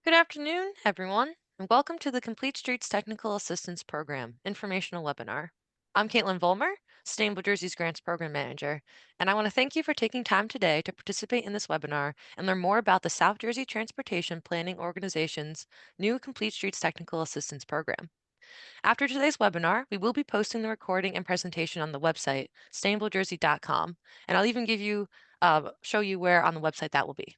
Good afternoon, everyone, and welcome to the Complete Streets Technical Assistance Program informational webinar. I'm Caitlin Volmer, Sustainable Jersey's Grants Program Manager, and I want to thank you for taking time today to participate in this webinar and learn more about the South Jersey Transportation Planning Organization's new Complete Streets Technical Assistance Program. After today's webinar, we will be posting the recording and presentation on the website, sustainablejersey.com, and I'll even show you where on the website that will be.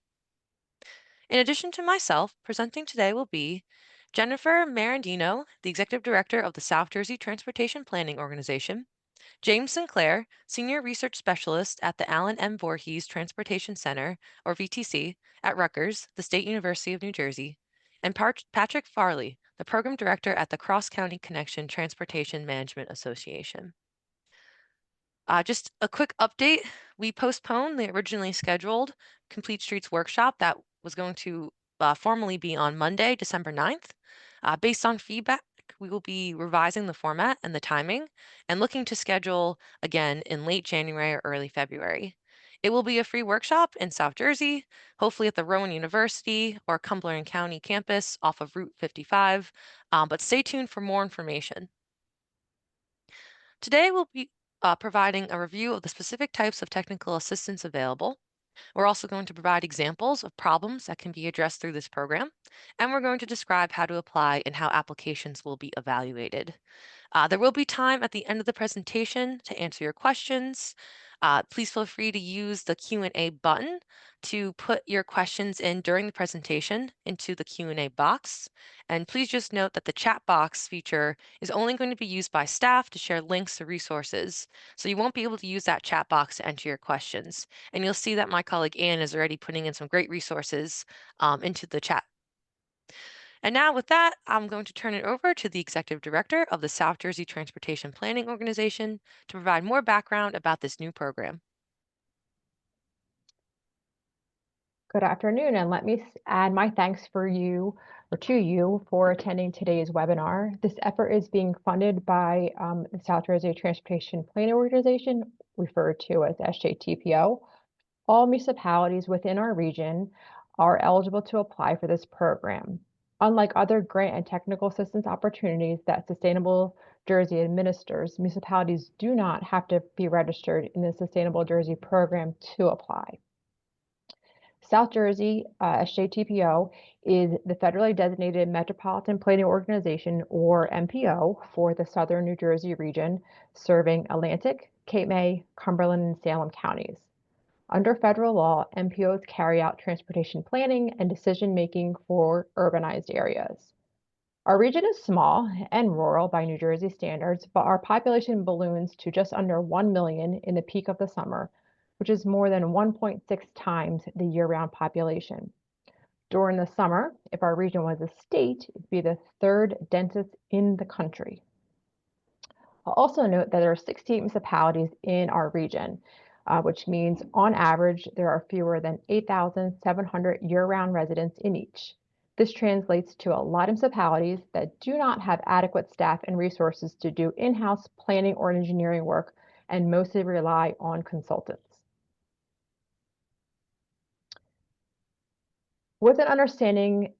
In addition to myself, presenting today will be Jennifer Marandino, the Executive Director of the South Jersey Transportation Planning Organization, James Sinclair, Senior Research Specialist at the Allen M. Voorhees Transportation Center, or VTC, at Rutgers, the State University of New Jersey, and Patrick Farley, the Program Director at the Cross County Connection Transportation Management Association. Just a quick update. We postponed the originally scheduled Complete Streets workshop that was going to formally be on Monday, December 9th. Based on feedback, we will be revising the format and the timing and looking to schedule again in late January or early February. It will be a free workshop in South Jersey, hopefully at the Rowan University or Cumberland County campus off of Route 55, but stay tuned for more information. Today, we'll be providing a review of the specific types of technical assistance available. We're also going to provide examples of problems that can be addressed through this program, and we're going to describe how to apply and how applications will be evaluated. There will be time at the end of the presentation to answer your questions. Please feel free to use the Q&A button to put your questions in during the presentation into the Q&A box. And please just note that the chat box feature is only going to be used by staff to share links to resources. So you won't be able to use that chat box to enter your questions. And you'll see that my colleague Anne is already putting in some great resources into the chat. And now with that, I'm going to turn it over to the Executive Director of the South Jersey Transportation Planning Organization to provide more background about this new program. Good afternoon, and let me add my thanks to you for attending today's webinar. This effort is being funded by the South Jersey Transportation Planning Organization, referred to as SJTPO. All municipalities within our region are eligible to apply for this program. Unlike other grant and technical assistance opportunities that Sustainable Jersey administers, municipalities do not have to be registered in the Sustainable Jersey program to apply. South Jersey SJTPO is the federally designated Metropolitan Planning Organization, or MPO, for the Southern New Jersey region, serving Atlantic, Cape May, Cumberland, and Salem counties. Under federal law, MPOs carry out transportation planning and decision-making for urbanized areas. Our region is small and rural by New Jersey standards, but our population balloons to just under 1 million in the peak of the summer, which is more than 1.6 times the year-round population. During the summer, if our region was a state, it'd be the third densest in the country. I'll also note that there are 68 municipalities in our region, which means on average, there are fewer than 8,700 year-round residents in each. This translates to a lot of municipalities that do not have adequate staff and resources to do in-house planning or engineering work and mostly rely on consultants. With an understanding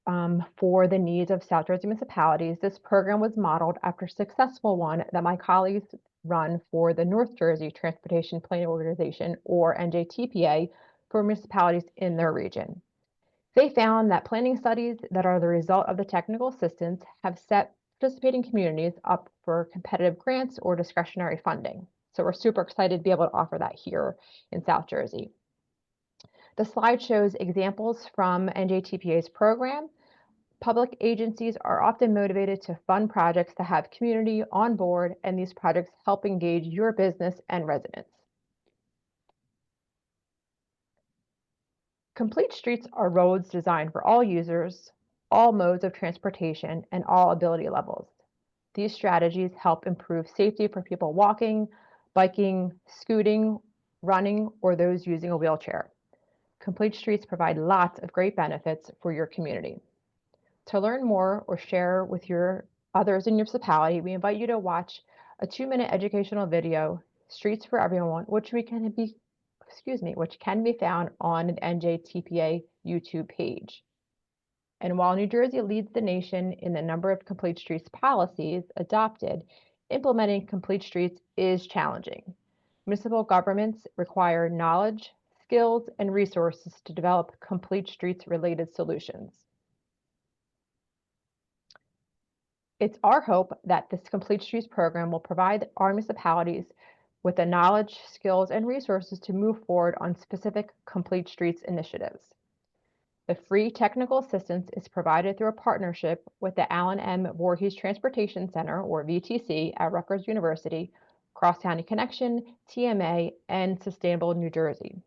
for the needs of South Jersey municipalities, this program was modeled after a successful one that my colleagues run for the North Jersey Transportation Planning Organization, or NJTPA, for municipalities in their region. They found that planning studies that are the result of the technical assistance have set participating communities up for competitive grants or discretionary funding. So we're super excited to be able to offer that here in South Jersey. The slide shows examples from NJTPA's program. Public agencies are often motivated to fund projects that have community on board, and these projects help engage your business and residents. Complete streets are roads designed for all users, all modes of transportation, and all ability levels. These strategies help improve safety for people walking, biking, scooting, running, or those using a wheelchair. Complete streets provide lots of great benefits for your community. To learn more or share with your others in your municipality, we invite you to watch a 2-minute educational video, Streets for Everyone, which can be found on an NJTPA YouTube page. And while New Jersey leads the nation in the number of complete streets policies adopted, implementing complete streets is challenging. Municipal governments require knowledge, skills, and resources to develop complete streets related solutions. It's our hope that this Complete Streets program will provide our municipalities with the knowledge, skills, and resources to move forward on specific Complete Streets initiatives. The free technical assistance is provided through a partnership with the Allen M. Voorhees Transportation Center, or VTC, at Rutgers University, Cross County Connection, TMA, and Sustainable New Jersey.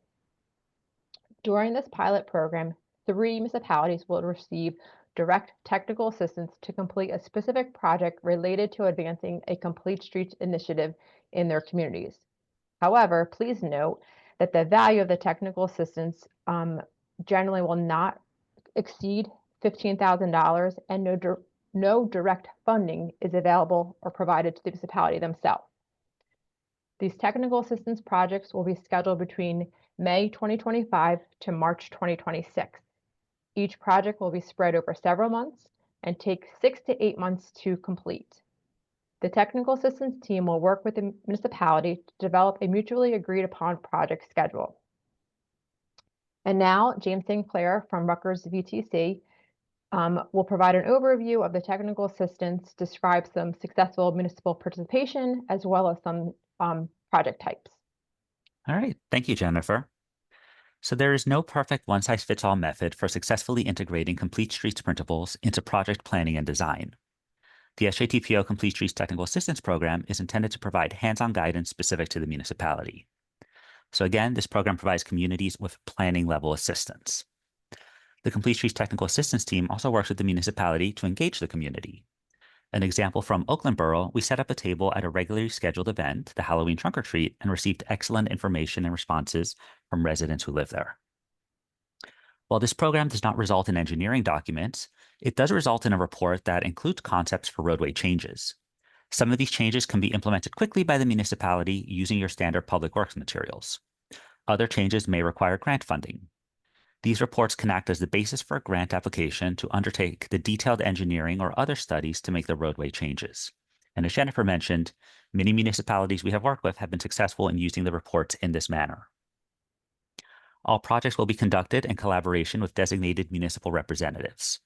During this pilot program, 3 municipalities will receive direct technical assistance to complete a specific project related to advancing a complete streets initiative in their communities. However, please note that the value of the technical assistance generally will not exceed $15,000, and no direct funding is available or provided to the municipality themselves. These technical assistance projects will be scheduled between May 2025 to March 2026. Each project will be spread over several months and take 6 to 8 months to complete. The technical assistance team will work with the municipality to develop a mutually agreed upon project schedule. And now, James St. Clair from Rutgers VTC will provide an overview of the technical assistance, describe some successful municipal participation, as well as some project types. All right. Thank you, Jennifer. So there is no perfect one-size-fits-all method for successfully integrating complete streets principles into project planning and design. The SJTPO Complete Streets Technical Assistance Program is intended to provide hands-on guidance specific to the municipality. So again, this program provides communities with planning-level assistance. The Complete Streets Technical Assistance team also works with the municipality to engage the community. An example from Oakland Borough, we set up a table at a regularly scheduled event, the Halloween Trunk or Treat, and received excellent information and responses from residents who live there. While this program does not result in engineering documents, it does result in a report that includes concepts for roadway changes. Some of these changes can be implemented quickly by the municipality using your standard public works materials. Other changes may require grant funding. These reports can act as the basis for a grant application to undertake the detailed engineering or other studies to make the roadway changes. And as Jennifer mentioned, many municipalities we have worked with have been successful in using the reports in this manner. All projects will be conducted in collaboration with designated municipal representatives.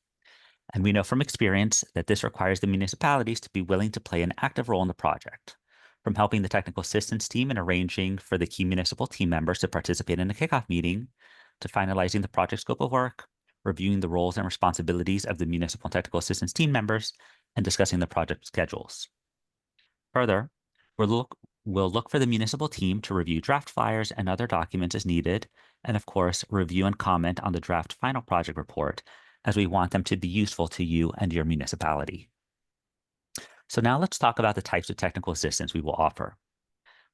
And we know from experience that this requires the municipalities to be willing to play an active role in the project, from helping the technical assistance team in arranging for the key municipal team members to participate in a kickoff meeting, to finalizing the project scope of work, reviewing the roles and responsibilities of the municipal technical assistance team members, and discussing the project schedules. Further, we'll look for the municipal team to review draft flyers and other documents as needed, and of course, review and comment on the draft final project report, as we want them to be useful to you and your municipality. So now let's talk about the types of technical assistance we will offer.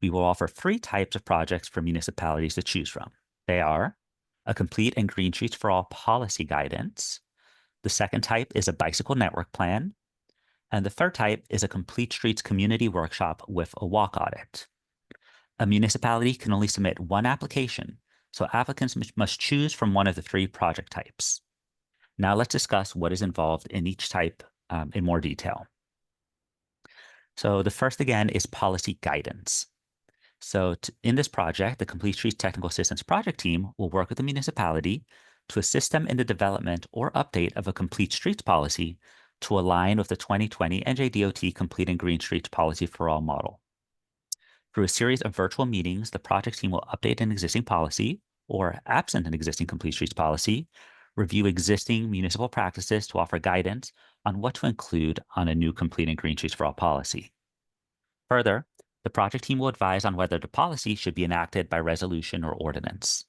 We will offer 3 types of projects for municipalities to choose from. They are a complete and green streets for all policy guidance. The second type is a bicycle network plan. And the third type is a complete streets community workshop with a walk audit. A municipality can only submit one application, so applicants must choose from one of the 3 project types. Now let's discuss what is involved in each type in more detail. So the first again is policy guidance. So in this project, the Complete Streets Technical Assistance Project team will work with the municipality to assist them in the development or update of a complete streets policy to align with the 2020 NJDOT Complete and Green Streets Policy for All model. Through a series of virtual meetings, the project team will update an existing policy, or absent an existing complete streets policy, review existing municipal practices to offer guidance on what to include on a new Complete and Green Streets for All policy. Further, the project team will advise on whether the policy should be enacted by resolution or ordinance.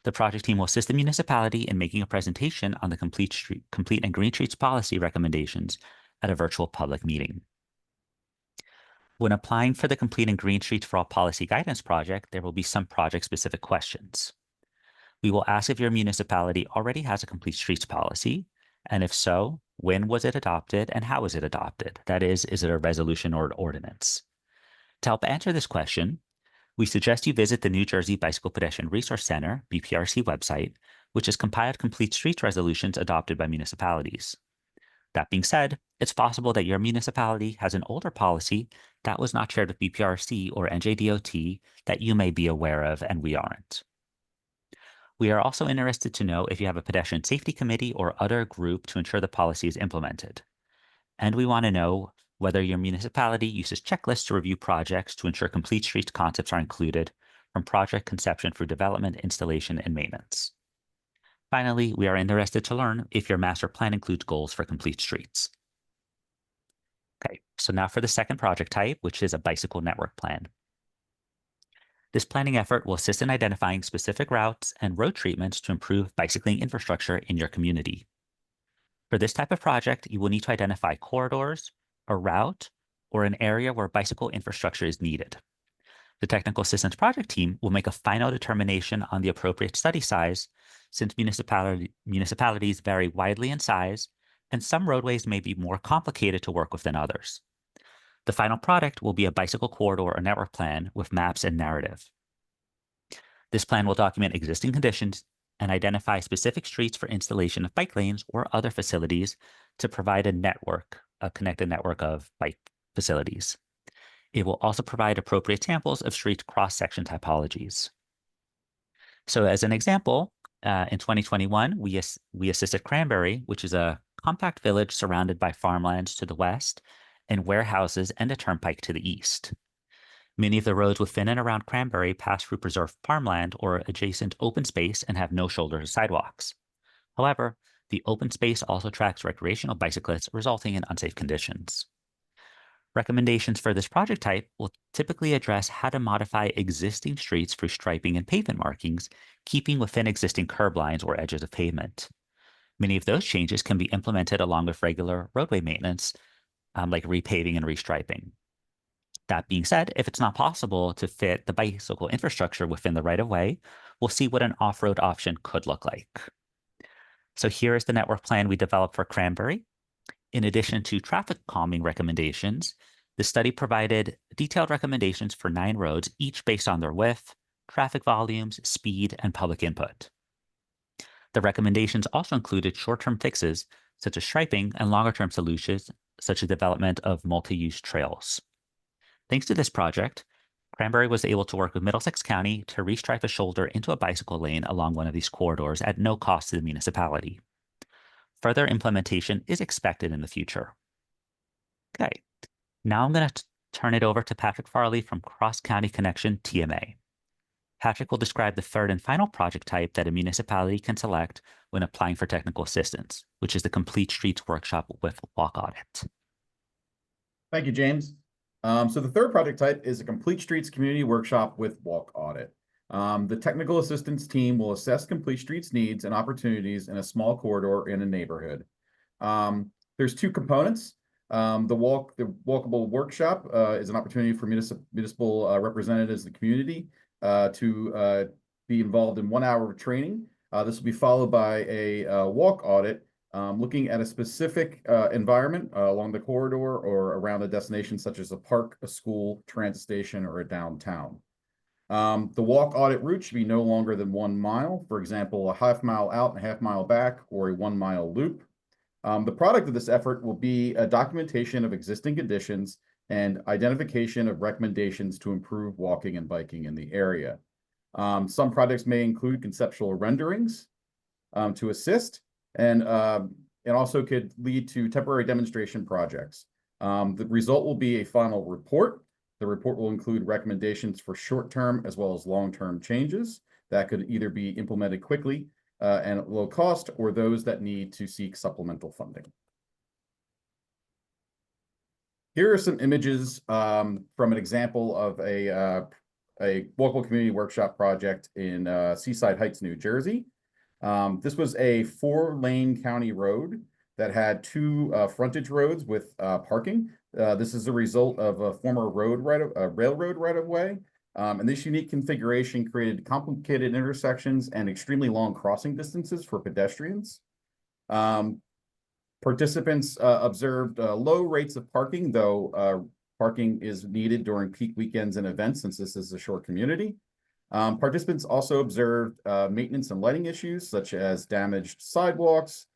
The project team will assist the municipality in making a presentation on the Complete and Green Streets policy recommendations at a virtual public meeting. When applying for the Complete and Green Streets for All policy guidance project, there will be some project-specific questions. We will ask if your municipality already has a complete streets policy, and if so, when was it adopted and how was it adopted? That is it a resolution or an ordinance? To help answer this question, we suggest you visit the New Jersey Bicycle Pedestrian Resource Center, BPRC website, which has compiled complete streets resolutions adopted by municipalities. That being said, it's possible that your municipality has an older policy that was not shared with BPRC or NJDOT that you may be aware of and we aren't. We are also interested to know if you have a pedestrian safety committee or other group to ensure the policy is implemented. And we want to know whether your municipality uses checklists to review projects to ensure complete streets concepts are included from project conception through development, installation, and maintenance. Finally, we are interested to learn if your master plan includes goals for complete streets. Okay, so now for the second project type, which is a bicycle network plan. This planning effort will assist in identifying specific routes and road treatments to improve bicycling infrastructure in your community. For this type of project, you will need to identify corridors, a route, or an area where bicycle infrastructure is needed. The technical assistance project team will make a final determination on the appropriate study size, since municipalities vary widely in size, and some roadways may be more complicated to work with than others. The final product will be a bicycle corridor or network plan with maps and narrative. This plan will document existing conditions and identify specific streets for installation of bike lanes or other facilities to provide a connected network of bike facilities. It will also provide appropriate samples of street cross-section typologies. So as an example, in 2021, we assisted Cranberry, which is a compact village surrounded by farmlands to the west and warehouses and a turnpike to the east. Many of the roads within and around Cranberry pass through preserved farmland or adjacent open space and have no shoulder sidewalks. However, the open space also attracts recreational bicyclists, resulting in unsafe conditions. Recommendations for this project type will typically address how to modify existing streets through striping and pavement markings, keeping within existing curb lines or edges of pavement. Many of those changes can be implemented along with regular roadway maintenance, like repaving and restriping. That being said, if it's not possible to fit the bicycle infrastructure within the right-of-way, we'll see what an off-road option could look like. So here is the network plan we developed for Cranberry. In addition to traffic calming recommendations, the study provided detailed recommendations for 9 roads, each based on their width, traffic volumes, speed, and public input. The recommendations also included short-term fixes, such as striping, and longer-term solutions, such as development of multi-use trails. Thanks to this project, Cranberry was able to work with Middlesex County to restripe a shoulder into a bicycle lane along one of these corridors at no cost to the municipality. Further implementation is expected in the future. Okay, now I'm going to turn it over to Patrick Farley from Cross County Connection TMA. Patrick will describe the third and final project type that a municipality can select when applying for technical assistance, which is the Complete Streets Workshop with Walk Audit. Thank you, James. So the third project type is a Complete Streets Community Workshop with Walk Audit. The technical assistance team will assess Complete Streets needs and opportunities in a small corridor in a neighborhood. There's 2 components. The walkable workshop is an opportunity for municipal representatives in the community to be involved in 1 hour of training. This will be followed by a walk audit looking at a specific environment along the corridor or around a destination such as a park, a school, transit station, or a downtown. The walk audit route should be no longer than 1 mile, for example, a half mile out and a half mile back, or a 1 mile loop. The product of this effort will be a documentation of existing conditions and identification of recommendations to improve walking and biking in the area. Some projects may include conceptual renderings to assist, and also could lead to temporary demonstration projects. The result will be a final report. The report will include recommendations for short-term as well as long-term changes that could either be implemented quickly and at low cost, or those that need to seek supplemental funding. Here are some images from an example of a local community workshop project in Seaside Heights, New Jersey. This was a 4-lane county road that had 2 frontage roads with parking. This is a result of a former railroad right-of-way. And this unique configuration created complicated intersections and extremely long crossing distances for pedestrians. Participants observed low rates of parking, though parking is needed during peak weekends and events since this is a short community. Participants also observed maintenance and lighting issues such as damaged sidewalks,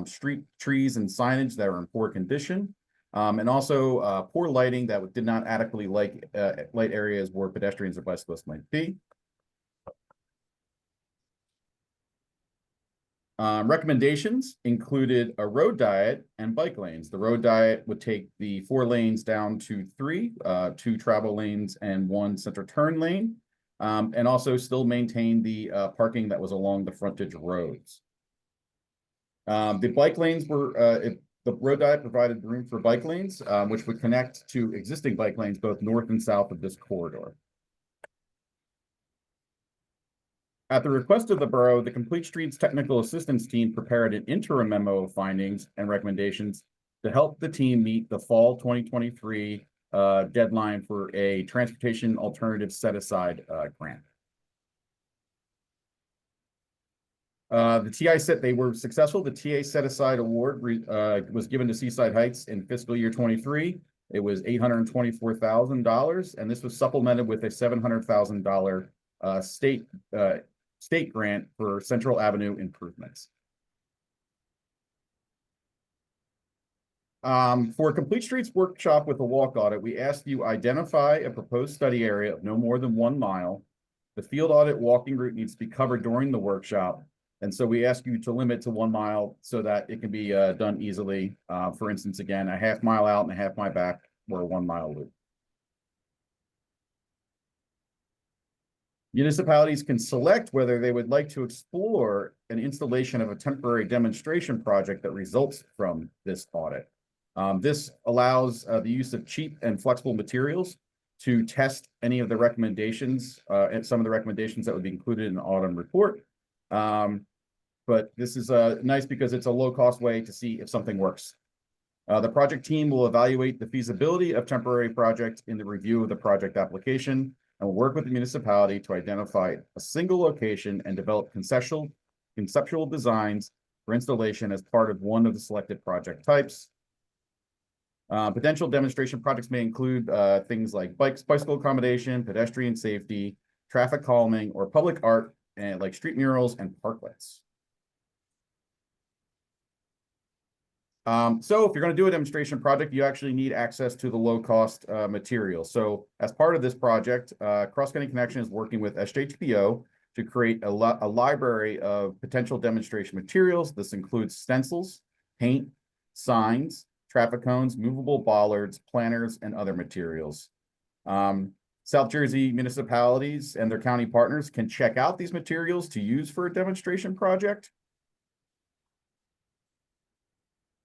street trees and signage that were in poor condition, and also poor lighting that did not adequately light areas where pedestrians or bicyclists might be. Recommendations included a road diet and bike lanes. The road diet would take the 4 lanes down to 3, 2 travel lanes and 1 center turn lane, and also still maintain the parking that was along the frontage roads. The bike lanes were, the road diet provided room for bike lanes, which would connect to existing bike lanes both north and south of this corridor. At the request of the borough, the Complete Streets Technical Assistance Team prepared an interim memo of findings and recommendations to help the team meet the fall 2023 deadline for a transportation alternative set-aside grant. The TI set, they were successful. The TA set-aside award was given to Seaside Heights in fiscal year 23. It was $824,000, and this was supplemented with a $700,000 state grant for Central Avenue improvements. For a Complete Streets workshop with a walk audit, we asked you identify a proposed study area of no more than 1 mile. The field audit walking route needs to be covered during the workshop. And so we ask you to limit to 1 mile so that it can be done easily. For instance, again, a half mile out and a half mile back or a 1 mile loop. Municipalities can select whether they would like to explore an installation of a temporary demonstration project that results from this audit. This allows the use of cheap and flexible materials to test any of the recommendations and some of the recommendations that would be included in the autumn report. But this is nice because it's a low-cost way to see if something works. The project team will evaluate the feasibility of temporary project in the review of the project application and will work with the municipality to identify a single location and develop conceptual designs for installation as part of one of the selected project types. Potential demonstration projects may include things like bicycle accommodation, pedestrian safety, traffic calming, or public art, and like street murals and parklets. So if you're going to do a demonstration project, you actually need access to the low-cost material. So as part of this project, Cross County Connection is working with SJTPO to create a library of potential demonstration materials. This includes stencils, paint, signs, traffic cones, movable bollards, planters, and other materials. South Jersey municipalities and their county partners can check out these materials to use for a demonstration project.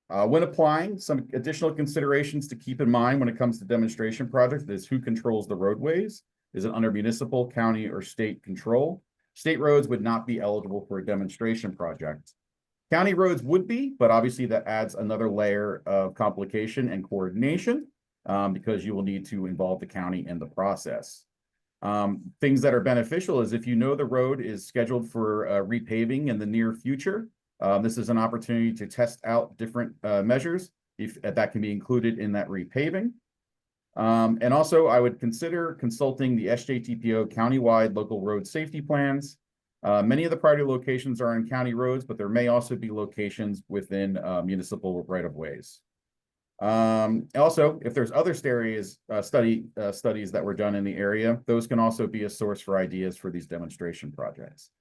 When applying, some additional considerations to keep in mind when it comes to demonstration projects is who controls the roadways. Is it under municipal, county, or state control? State roads would not be eligible for a demonstration project. County roads would be, but obviously that adds another layer of complication and coordination because you will need to involve the county in the process. Things that are beneficial is if you know the road is scheduled for repaving in the near future, this is an opportunity to test out different measures if that can be included in that repaving. And also, I would consider consulting the SJTPO countywide local road safety plans. Many of the priority locations are on county roads, but there may also be locations within municipal right-of-ways. Also, if there's other studies that were done in the area, those can also be a source for ideas for these demonstration projects.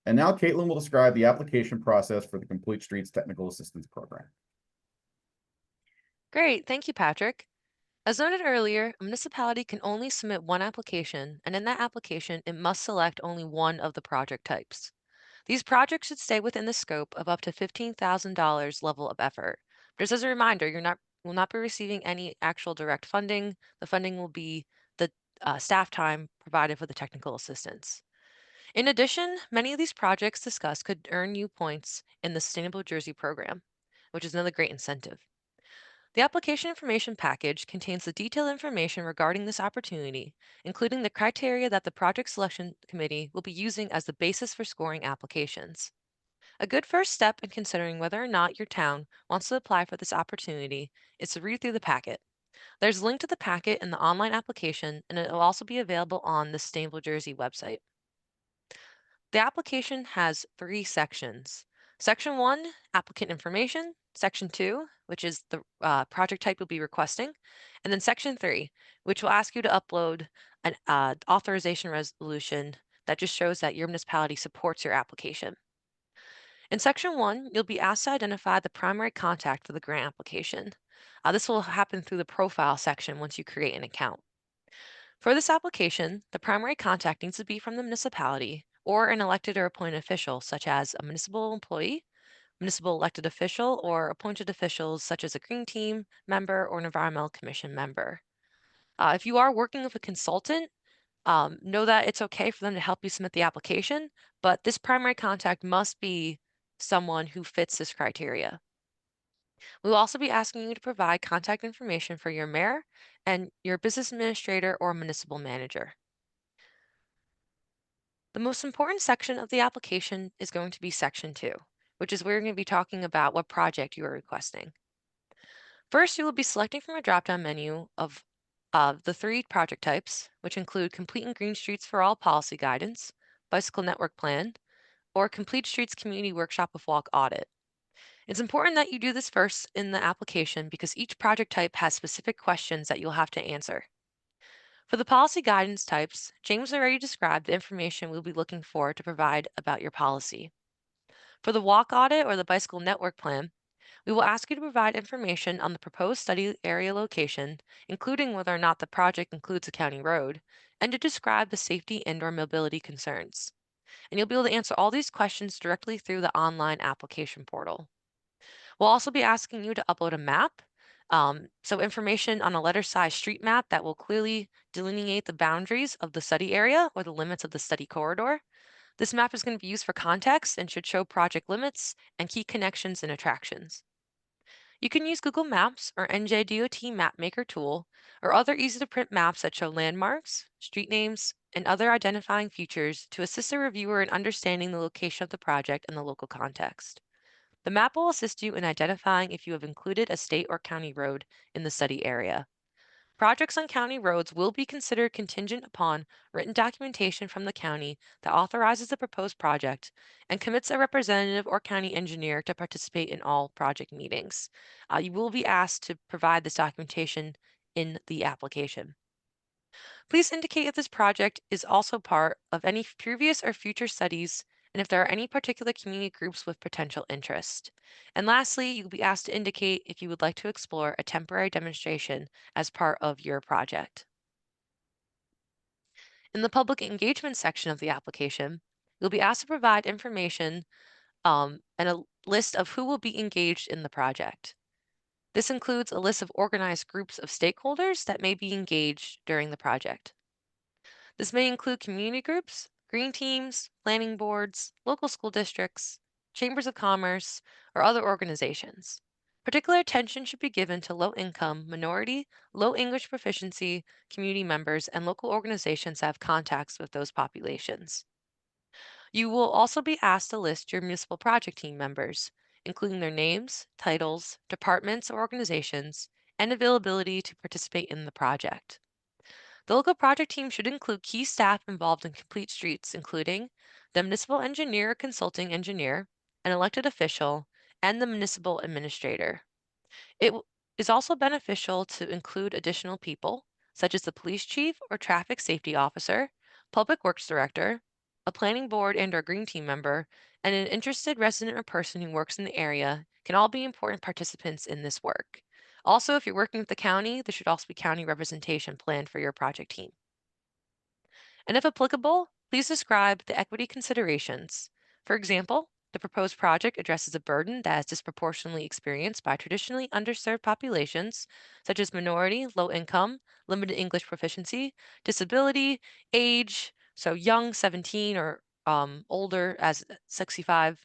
And now Caitlin will describe the application process for the Complete Streets Technical Assistance Program. Great, thank you, Patrick. As noted earlier, a municipality can only submit one application, and in that application, it must select only one of the project types. These projects should stay within the scope of up to $15,000 level of effort. But just as a reminder, will not be receiving any actual direct funding. The funding will be the staff time provided for the technical assistance. In addition, many of these projects discussed could earn you points in the Sustainable Jersey program, which is another great incentive. The application information package contains the detailed information regarding this opportunity, including the criteria that the project selection committee will be using as the basis for scoring applications. A good first step in considering whether or not your town wants to apply for this opportunity is to read through the packet. There's a link to the packet in the online application, and it will also be available on the Sustainable Jersey website. The application has three sections. Section 1, applicant information. Section 2, which is the project type you'll be requesting. And then Section 3, which will ask you to upload an authorization resolution that just shows that your municipality supports your application. In Section 1, you'll be asked to identify the primary contact for the grant application. This will happen through the profile section once you create an account. For this application, the primary contact needs to be from the municipality or an elected or appointed official, such as a municipal employee, municipal elected official, or appointed officials such as a Green Team member or an Environmental Commission member. If you are working with a consultant, know that it's okay for them to help you submit the application, but this primary contact must be someone who fits this criteria. We will also be asking you to provide contact information for your mayor and your business administrator or municipal manager. The most important section of the application is going to be Section 2, which is where you're going to be talking about what project you are requesting. First, you will be selecting from a drop-down menu of the three project types, which include Complete and Green Streets for All Policy Guidance, Bicycle Network Plan, or Complete Streets Community Workshop with Walk Audit. It's important that you do this first in the application because each project type has specific questions that you'll have to answer. For the policy guidance types, James already described the information we'll be looking for to provide about your policy. For the walk audit or the bicycle network plan, we will ask you to provide information on the proposed study area location, including whether or not the project includes a county road, and to describe the safety and/or mobility concerns. And you'll be able to answer all these questions directly through the online application portal. We'll also be asking you to upload a map. So information on a letter-sized street map that will clearly delineate the boundaries of the study area or the limits of the study corridor. This map is going to be used for context and should show project limits and key connections and attractions. You can use Google Maps or NJDOT MapMaker tool or other easy-to-print maps that show landmarks, street names, and other identifying features to assist the reviewer in understanding the location of the project and the local context. The map will assist you in identifying if you have included a state or county road in the study area. Projects on county roads will be considered contingent upon written documentation from the county that authorizes the proposed project and commits a representative or county engineer to participate in all project meetings. You will be asked to provide this documentation in the application. Please indicate if this project is also part of any previous or future studies and if there are any particular community groups with potential interest. And lastly, you'll be asked to indicate if you would like to explore a temporary demonstration as part of your project. In the public engagement section of the application, you'll be asked to provide information and a list of who will be engaged in the project. This includes a list of organized groups of stakeholders that may be engaged during the project. This may include community groups, green teams, planning boards, local school districts, chambers of commerce, or other organizations. Particular attention should be given to low-income, minority, low English proficiency community members and local organizations that have contacts with those populations. You will also be asked to list your municipal project team members, including their names, titles, departments or organizations, and availability to participate in the project. The local project team should include key staff involved in complete streets, including the municipal engineer or consulting engineer, an elected official, and the municipal administrator. Is also beneficial to include additional people, such as the police chief or traffic safety officer, public works director, a planning board and or green team member, and an interested resident or person who works in the area can all be important participants in this work. Also, if you're working with the county, there should also be county representation planned for your project team. And if applicable, please describe the equity considerations. For example, the proposed project addresses a burden that is disproportionately experienced by traditionally underserved populations, such as minority, low income, limited English proficiency, disability, age, so young, 17, or older as 65,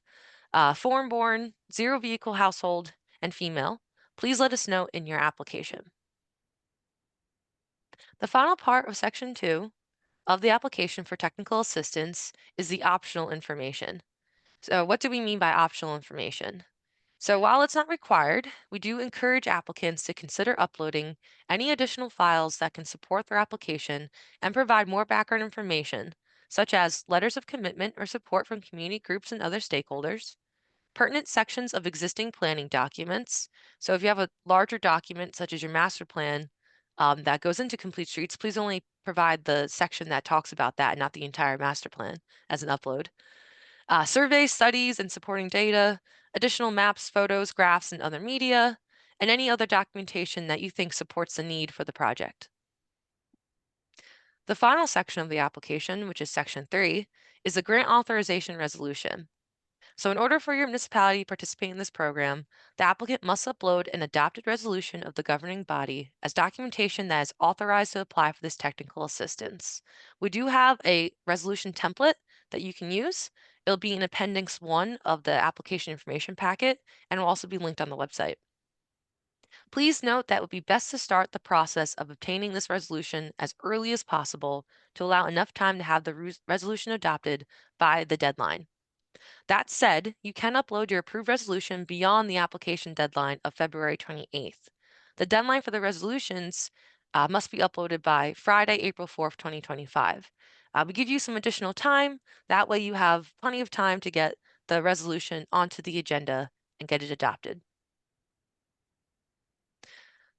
foreign born, zero vehicle household, and female. Please let us know in your application. The final part of Section 2 of the application for technical assistance is the optional information. So what do we mean by optional information? So while it's not required, we do encourage applicants to consider uploading any additional files that can support their application and provide more background information, such as letters of commitment or support from community groups and other stakeholders, pertinent sections of existing planning documents. So if you have a larger document, such as your master plan, that goes into Complete Streets, please only provide the section that talks about that and not the entire master plan as an upload. Surveys, studies, and supporting data, additional maps, photos, graphs, and other media, and any other documentation that you think supports the need for the project. The final section of the application, which is Section 3, is the grant authorization resolution. So in order for your municipality to participate in this program, the applicant must upload an adopted resolution of the governing body as documentation that is authorized to apply for this technical assistance. We do have a resolution template that you can use. It'll be in Appendix 1 of the application information packet and will also be linked on the website. Please note that it would be best to start the process of obtaining this resolution as early as possible to allow enough time to have the resolution adopted by the deadline. That said, you can upload your approved resolution beyond the application deadline of February 28th. The deadline for the resolutions must be uploaded by Friday, April 4th, 2025. We give you some additional time. That way you have plenty of time to get the resolution onto the agenda and get it adopted.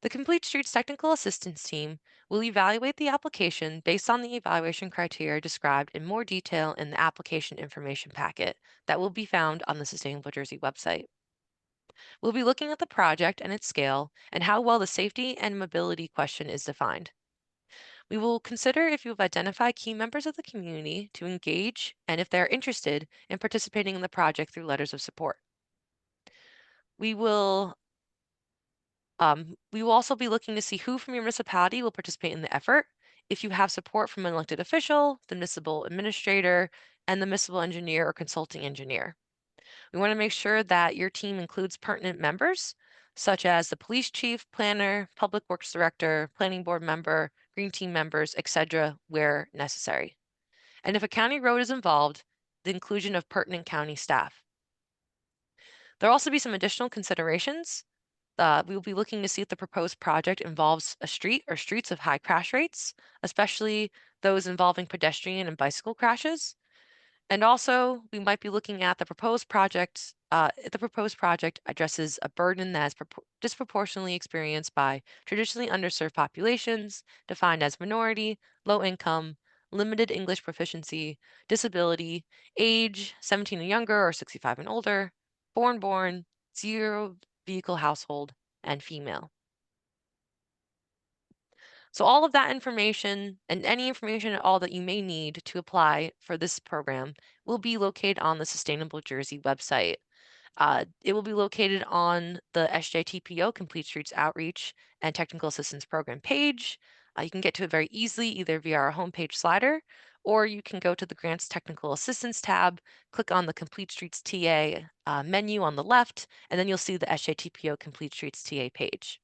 The Complete Streets Technical Assistance Team will evaluate the application based on the evaluation criteria described in more detail in the application information packet that will be found on the Sustainable Jersey website. We'll be looking at the project and its scale and how well the safety and mobility question is defined. We will consider if you have identified key members of the community to engage and if they are interested in participating in the project through letters of support. We will also be looking to see who from your municipality will participate in the effort. If you have support from an elected official, the municipal administrator, and the municipal engineer or consulting engineer. We want to make sure that your team includes pertinent members, such as the police chief, planner, public works director, planning board member, green team members, etc., where necessary. And if a county road is involved, the inclusion of pertinent county staff. There'll also be some additional considerations. We will be looking to see if the proposed project involves a street or streets of high crash rates, especially those involving pedestrian and bicycle crashes. And also, we might be looking at the proposed project. If the proposed project addresses a burden that is disproportionately experienced by traditionally underserved populations, defined as minority, low income, limited English proficiency, disability, age 17 and younger or 65 and older, foreign-born, zero vehicle household, and female. So all of that information and any information at all that you may need to apply for this program will be located on the Sustainable Jersey website. It will be located on the SJTPO Complete Streets Outreach and Technical Assistance Program page. You can get to it very easily either via our homepage slider, or you can go to the Grants Technical Assistance tab, click on the Complete Streets TA menu on the left, and then you'll see the SJTPO Complete Streets TA page.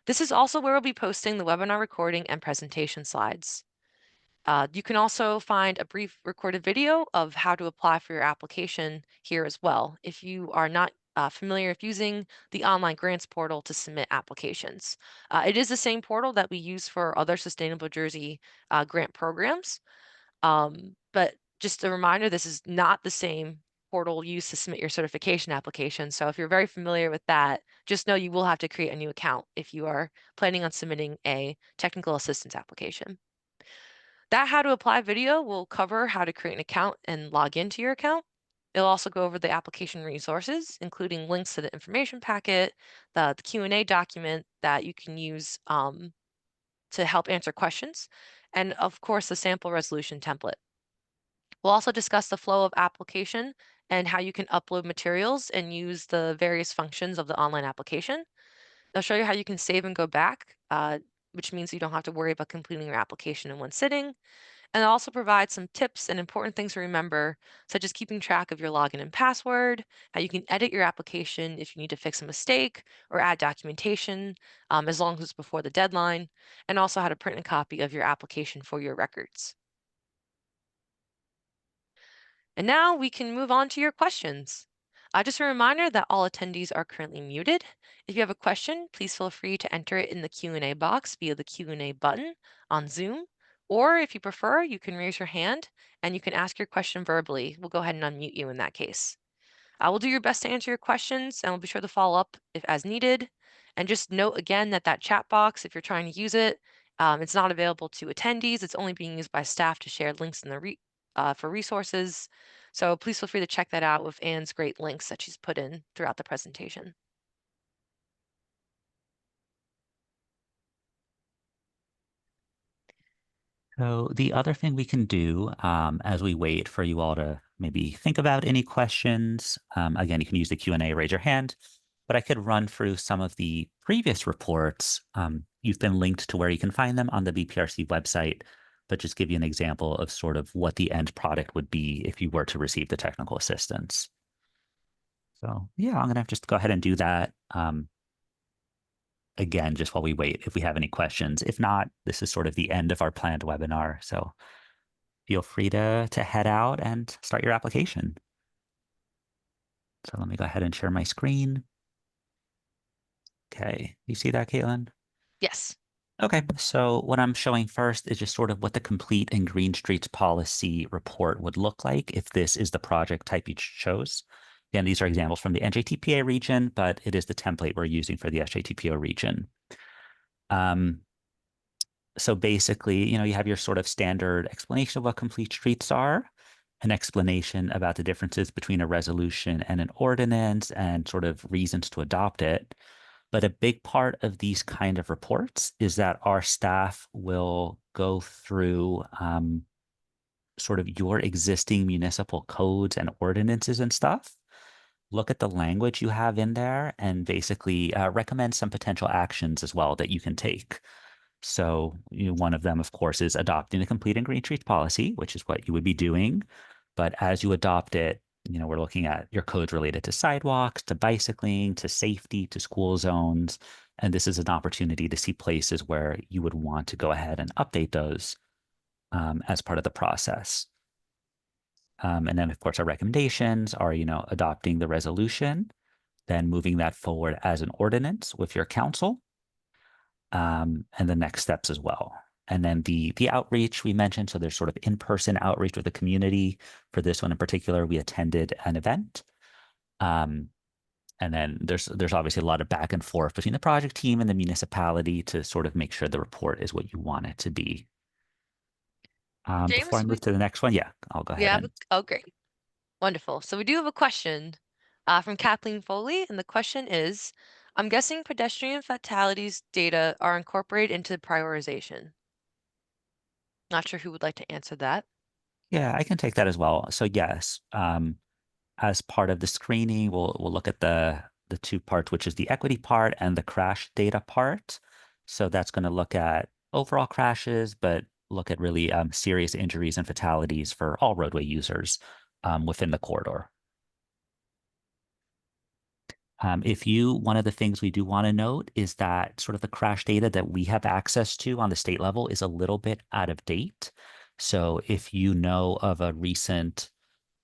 This is also where we'll be posting the webinar recording and presentation slides. You can also find a brief recorded video of how to apply for your application here as well, if you are not familiar with using the online grants portal to submit applications. It is the same portal that we use for other Sustainable Jersey grant programs, but just a reminder, this is not the same portal used to submit your certification application. So if you're very familiar with that, just know you will have to create a new account if you are planning on submitting a technical assistance application. That how to apply video will cover how to create an account and log into your account. It'll also go over the application resources, including links to the information packet, the Q&A document that you can use to help answer questions, and of course, the sample resolution template. We'll also discuss the flow of application and how you can upload materials and use the various functions of the online application. They'll show you how you can save and go back, which means you don't have to worry about completing your application in one sitting. And I'll also provide some tips and important things to remember, such as keeping track of your login and password, how you can edit your application if you need to fix a mistake or add documentation, as long as it's before the deadline, and also how to print a copy of your application for your records. And now we can move on to your questions. Just a reminder that all attendees are currently muted. If you have a question, please feel free to enter it in the Q&A box via the Q&A button on Zoom, Or if you prefer, you can raise your hand and you can ask your question verbally. We'll go ahead and unmute you in that case. I will do your best to answer your questions and we'll be sure to follow up if as needed. And just note again that that chat box, if you're trying to use it, it's not available to attendees. It's only being used by staff to share links in the for resources. So please feel free to check that out with Anne's great links that she's put in throughout the presentation. So the other thing we can do as we wait for you all to maybe think about any questions, again, you can use the Q&A, raise your hand, but I could run through some of the previous reports. You've been linked to where you can find them on the BPRC website, but just give you an example of sort of what the end product would be if you were to receive the technical assistance. So yeah, I'm gonna have to just go ahead and do that. Again, just while we wait, if we have any questions. If not, this is sort of the end of our planned webinar. So feel free to head out and start your application. So let me go ahead and share my screen. Okay, you see that, Caitlin? Yes. Okay, so what I'm showing first is just sort of what the complete and Green Streets policy report would look like if this is the project type you chose. Again, these are examples from the NJTPA region, but it is the template we're using for the SJTPO region. So basically, you have your sort of standard explanation of what complete streets are, an explanation about the differences between a resolution and an ordinance and sort of reasons to adopt it. But a big part of these kind of reports is that our staff will go through sort of your existing municipal codes and ordinances and stuff, look at the language you have in there, and basically recommend some potential actions as well that you can take. So one of them, of course, is adopting the complete and green streets policy, which is what you would be doing. But as you adopt it, we're looking at your codes related to sidewalks, to bicycling, to safety, to school zones. And this is an opportunity to see places where you would want to go ahead and update those as part of the process. And then, of course, our recommendations are, adopting the resolution, then moving that forward as an ordinance with your council, and the next steps as well. And then the outreach we mentioned, so there's sort of in-person outreach with the community. For this one in particular, we attended an event. And then there's obviously a lot of back and forth between the project team and the municipality to sort of make sure the report is what you want it to be. Before I James, move to the next one, yeah, I'll go ahead and. oh, great. Wonderful. So we do have a question from Kathleen Foley, and the question is, I'm guessing pedestrian fatalities data are incorporated into prioritization. Not sure who would like to answer that. Yeah, I can take that as well. So yes, as part of the screening, we'll look at the two parts, which is the equity part and the crash data part. So that's going to look at overall crashes, but look at really serious injuries and fatalities for all roadway users within the corridor. One of the things we do want to note is that sort of the crash data that we have access to on the state level is a little bit out of date. So if you know of a recent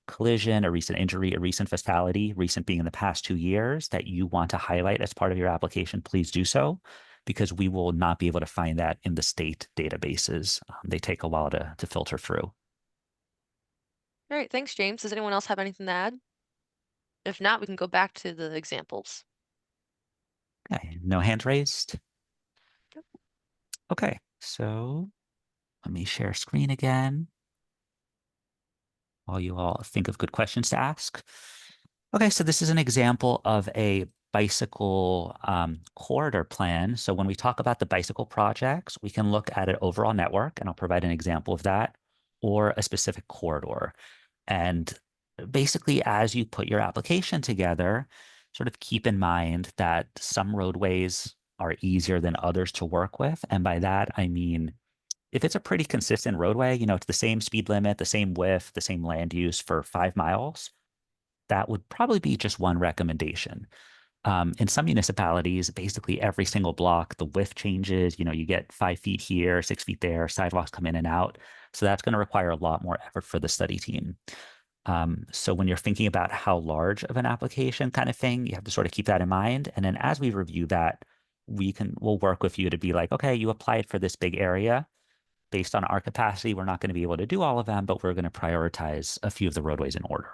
collision, a recent injury, a recent fatality, recent being in the past 2 years, that you want to highlight as part of your application, please do so, because we will not be able to find that in the state databases. They take a while to filter through. All right, thanks, James. Does anyone else have anything to add? If not, we can go back to the examples. Okay, no hands raised. Okay, so let me share screen again while you all think of good questions to ask. Okay, so this is an example of a bicycle corridor plan. So when we talk about the bicycle projects, we can look at an overall network, and I'll provide an example of that, or a specific corridor. And basically, as you put your application together, sort of keep in mind that some roadways are easier than others to work with. And by that, I mean, if it's a pretty consistent roadway, it's the same speed limit, the same width, the same land use for 5 miles, that would probably be just one recommendation. In some municipalities, basically every single block, the width changes. You get 5 feet here, 6 feet there, sidewalks come in and out. So that's going to require a lot more effort for the study team. So when you're thinking about how large of an application kind of thing, you have to sort of keep that in mind. And then as we review that, we'll work with you to be like, okay, you applied for this big area. based on our capacity, we're not going to be able to do all of them, but we're going to prioritize a few of the roadways in order.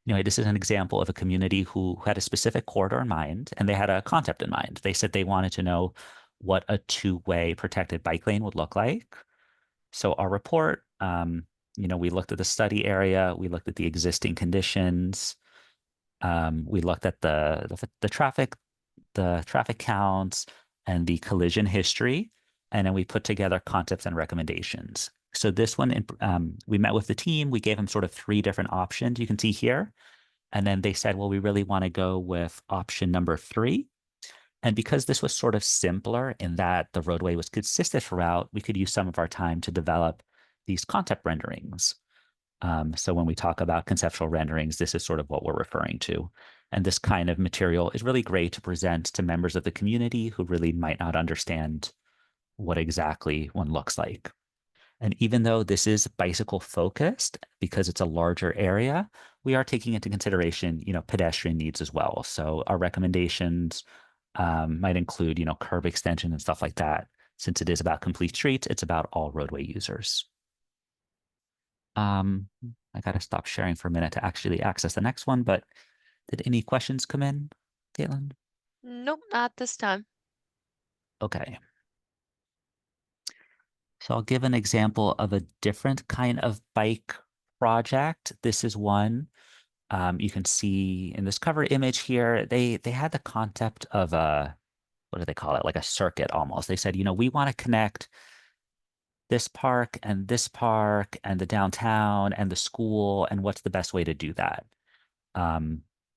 This is an example of a community who had a specific corridor in mind, and they had a concept in mind. They said they wanted to know what a two-way protected bike lane would look like. So our report, we looked at the study area, we looked at the existing conditions, we looked at the traffic counts and the collision history, and then we put together concepts and recommendations. So this one, we met with the team, we gave them sort of 3 different options you can see here. And then they said, well, we really want to go with option number 3. And because this was sort of simpler in that the roadway was consistent throughout, we could use some of our time to develop these concept renderings. So when we talk about conceptual renderings, this is sort of what we're referring to. And this kind of material is really great to present to members of the community who really might not understand what exactly one looks like. And even though this is bicycle focused, because it's a larger area, we are taking into consideration, pedestrian needs as well. So our recommendations might include, curb extension and stuff like that. Since it is about complete streets, it's about all roadway users. I got to stop sharing for a minute to actually access the next one, but did any questions come in, Caitlin? Nope, not this time. Okay. So I'll give an example of a different kind of bike project. This is one. You can see in this cover image here, they had the concept of what do they call it? Like a circuit almost. They said, we want to connect this park and the downtown and the school, and what's the best way to do that?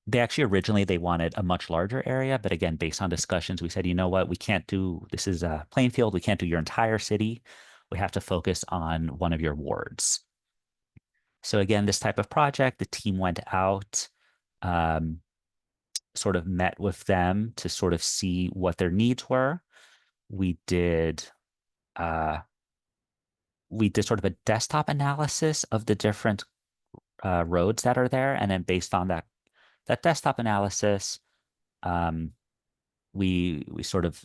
They actually originally they wanted a much larger area, but again, based on discussions, we said, you know what, we can't do this is a Plainfield, we can't do your entire city. We have to focus on one of your wards. So again, this type of project, the team went out, sort of met with them to sort of see what their needs were. We did sort of a desktop analysis of the different roads that are there, and then based on that desktop analysis, we sort of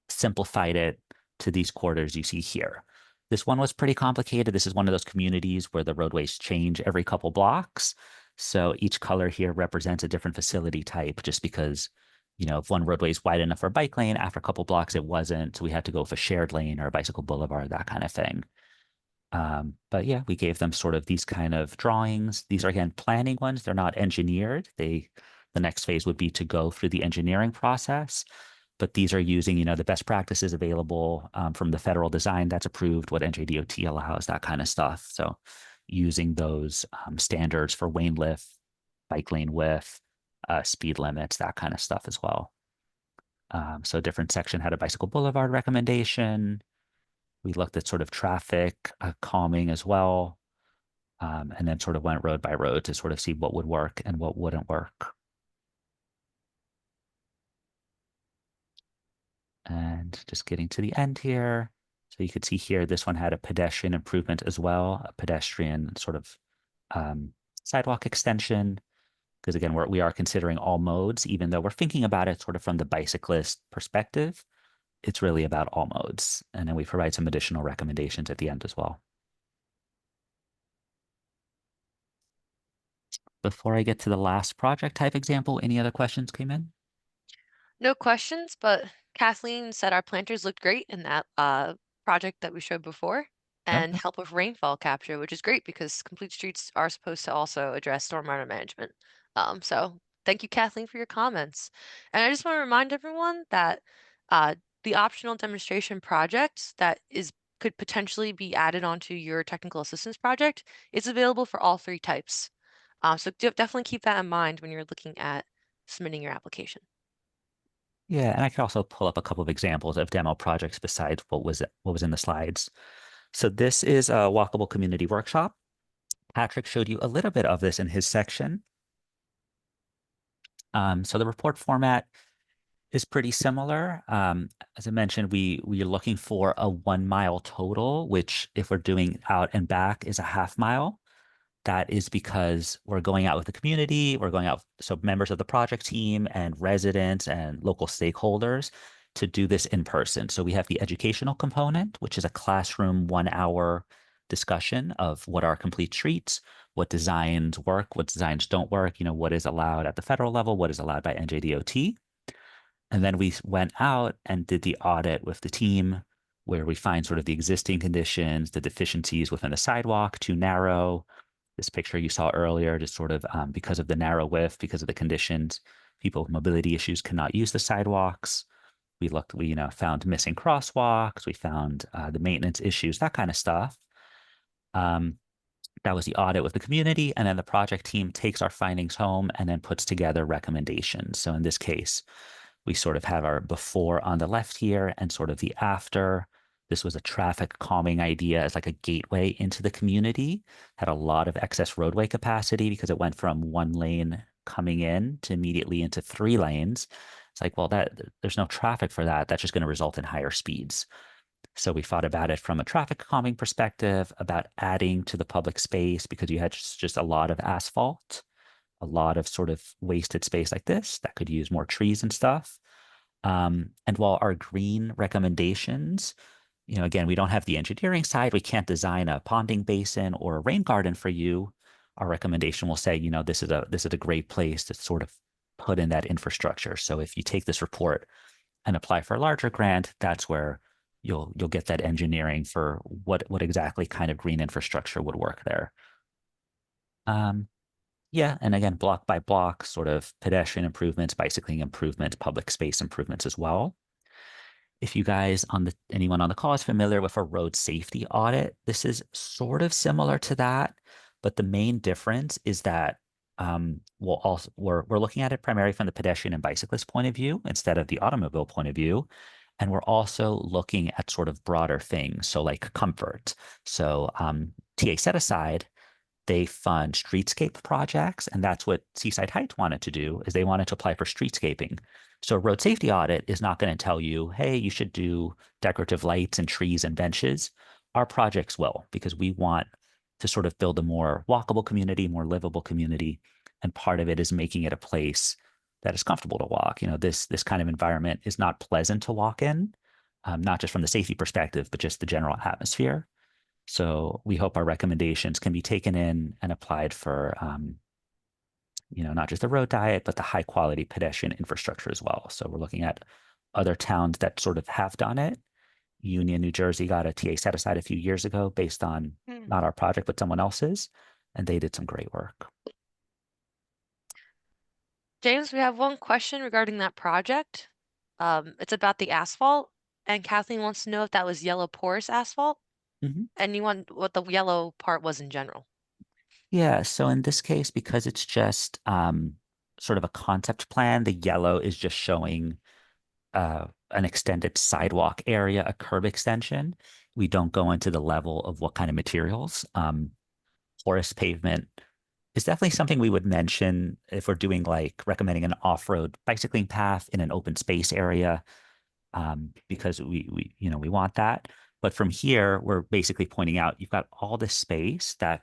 simplified it to these quarters you see here. This one was pretty complicated. This is one of those communities where the roadways change every couple blocks. So each color here represents a different facility type just because, if one roadway is wide enough for a bike lane, after a couple blocks it wasn't. So we had to go with a shared lane or a bicycle boulevard, that kind of thing. But yeah, we gave them sort of these kind of drawings. These are, again, planning ones. They're not engineered. The next phase would be to go through the engineering process. But these are using, the best practices available from the federal design that's approved, what NJDOT allows, that kind of stuff. So using those standards for lane width, bike lane width, speed limits, that kind of stuff as well. So a different section had a bicycle boulevard recommendation. We looked at sort of traffic calming as well, and then sort of went road by road to sort of see what would work and what wouldn't work. And just getting to the end here. So you could see here, this one had a pedestrian improvement as well, a pedestrian sort of sidewalk extension. Because again, we are considering all modes, even though we're thinking about it sort of from the bicyclist perspective. It's really about all modes. And then we provide some additional recommendations at the end as well. Before I get to the last project type example, any other questions came in? No questions, but Kathleen said our planters looked great in that project that we showed before Yep. and help with rainfall capture, which is great because complete streets are supposed to also address stormwater management. So thank you, Kathleen, for your comments. And I just want to remind everyone that the optional demonstration project that could potentially be added onto your technical assistance project is available for all 3 types. So definitely keep that in mind when you're looking at submitting your application. Yeah, and I could also pull up a couple of examples of demo projects besides what was in the slides. So this is a walkable community workshop. Patrick showed you a little bit of this in his section. So the report format is pretty similar. As I mentioned, we're looking for a 1 mile total, which if we're doing out and back is a half mile. That is because we're going out with the community, we're going out, so members of the project team and residents and local stakeholders, to do this in person. So we have the educational component, which is a classroom 1 hour discussion of what are complete streets, what designs work, what designs don't work, what is allowed at the federal level, what is allowed by NJDOT. And then we went out and did the audit with the team where we find sort of the existing conditions, the deficiencies within the sidewalk, too narrow. This picture you saw earlier, just sort of because of the narrow width, because of the conditions, people with mobility issues cannot use the sidewalks. We found missing crosswalks. We found the maintenance issues, that kind of stuff. Um, that was the audit with the community. And then the project team takes our findings home and then puts together recommendations. So in this case, we sort of have our before on the left here and sort of the after. This was a traffic calming idea as like a gateway into the community, had a lot of excess roadway capacity because it went from 1 lane coming in to immediately into 3 lanes. It's like, well, there's no traffic for that. That's just going to result in higher speeds. So we thought about it from a traffic calming perspective, about adding to the public space because you had just a lot of asphalt, a lot of sort of wasted space like this that could use more trees and stuff. And while our green recommendations, again, we don't have the engineering side, we can't design a ponding basin or a rain garden for you. Our recommendation will say, this is a great place to sort of put in that infrastructure. So if you take this report and apply for a larger grant, that's where you'll get that engineering for what exactly kind of green infrastructure would work there. Yeah, and again, block by block, sort of pedestrian improvements, bicycling improvements, public space improvements as well. If you guys anyone on the call is familiar with a road safety audit, this is sort of similar to that, but the main difference is that we're looking at it primarily from the pedestrian and bicyclist point of view instead of the automobile point of view. And we're also looking at sort of broader things, so like comfort. So TA set aside, they fund streetscape projects, and that's what Seaside Heights wanted to do, is they wanted to apply for streetscaping. So a road safety audit is not going to tell you, hey, you should do decorative lights and trees and benches. Our projects will, because we want to sort of build a more walkable community, more livable community. And part of it is making it a place that is comfortable to walk. This kind of environment is not pleasant to walk in, not just from the safety perspective, but just the general atmosphere. So we hope our recommendations can be taken in and applied for, not just the road diet, but the high quality pedestrian infrastructure as well. So we're looking at other towns that sort of have done it. Union, New Jersey got a TA set aside a few years ago based on not our project, but someone else's, and they did some great work. James, we have one question regarding that project. It's about the asphalt, and Kathleen wants to know if that was yellow porous asphalt, and you want what the yellow part was in general. Yeah, so in this case, because it's just sort of a concept plan, the yellow is just showing an extended sidewalk area, a curb extension. We don't go into the level of what kind of materials. Porous pavement is definitely something we would mention if we're doing like recommending an off-road bicycling path in an open space area, because we want that. But from here, we're basically pointing out you've got all this space that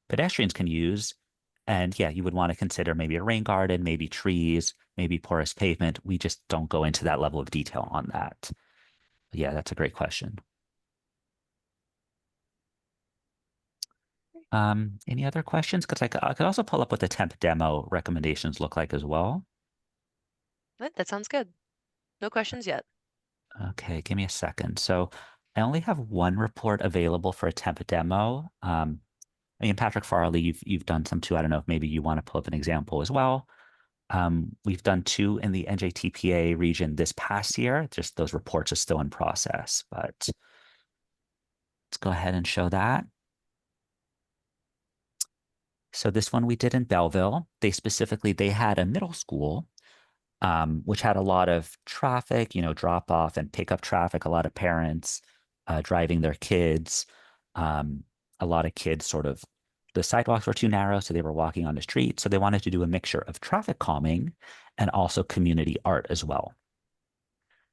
pedestrians can use. And yeah, you would want to consider maybe a rain garden, maybe trees, maybe porous pavement. We just don't go into that level of detail on that. Yeah, that's a great question. Any other questions? Because I could also pull up what the temp demo recommendations look like as well. That sounds good. No questions yet. Okay, give me a second. So I only have one report available for a temp demo. Patrick Farley, you've done some too. I don't know if maybe you want to pull up an example as well. We've done 2 in the NJTPA region this past year. Just those reports are still in process, but let's go ahead and show that. So this one we did in Belleville. They had a middle school, which had a lot of traffic, drop off and pick up traffic, a lot of parents driving their kids, a lot of kids the sidewalks were too narrow, so they were walking on the street. So they wanted to do a mixture of traffic calming and also community art as well.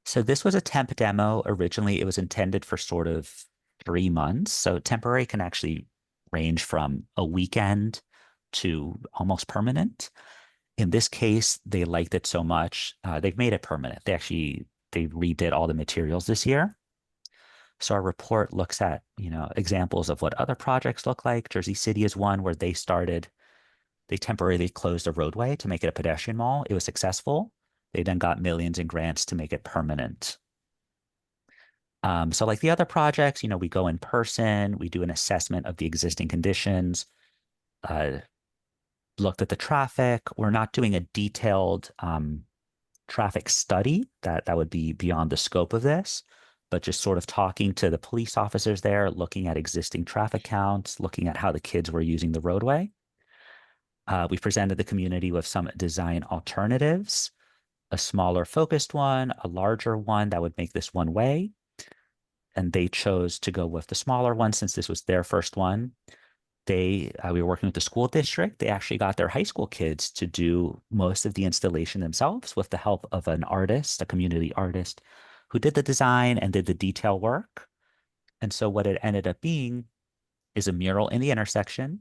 So this was a temp demo. Originally, it was intended for sort of 3 months. So temporary can actually range from a weekend to almost permanent. In this case, they liked it so much, they've made it permanent. They actually they redid all the materials this year. So our report looks at, examples of what other projects look like. Jersey City is one where they temporarily closed a roadway to make it a pedestrian mall. It was successful. They then got millions in grants to make it permanent. So like the other projects, we go in person, we do an assessment of the existing conditions, uh, looked at the traffic. We're not doing a detailed traffic study that would be beyond the scope of this, but just sort of talking to the police officers there, looking at existing traffic counts, looking at how the kids were using the roadway. We presented the community with some design alternatives, a smaller focused one, a larger one that would make this one way. And they chose to go with the smaller one since this was their first one. We were working with the school district. They actually got their high school kids to do most of the installation themselves with the help of an artist, a community artist, who did the design and did the detail work. And so what it ended up being is a mural in the intersection,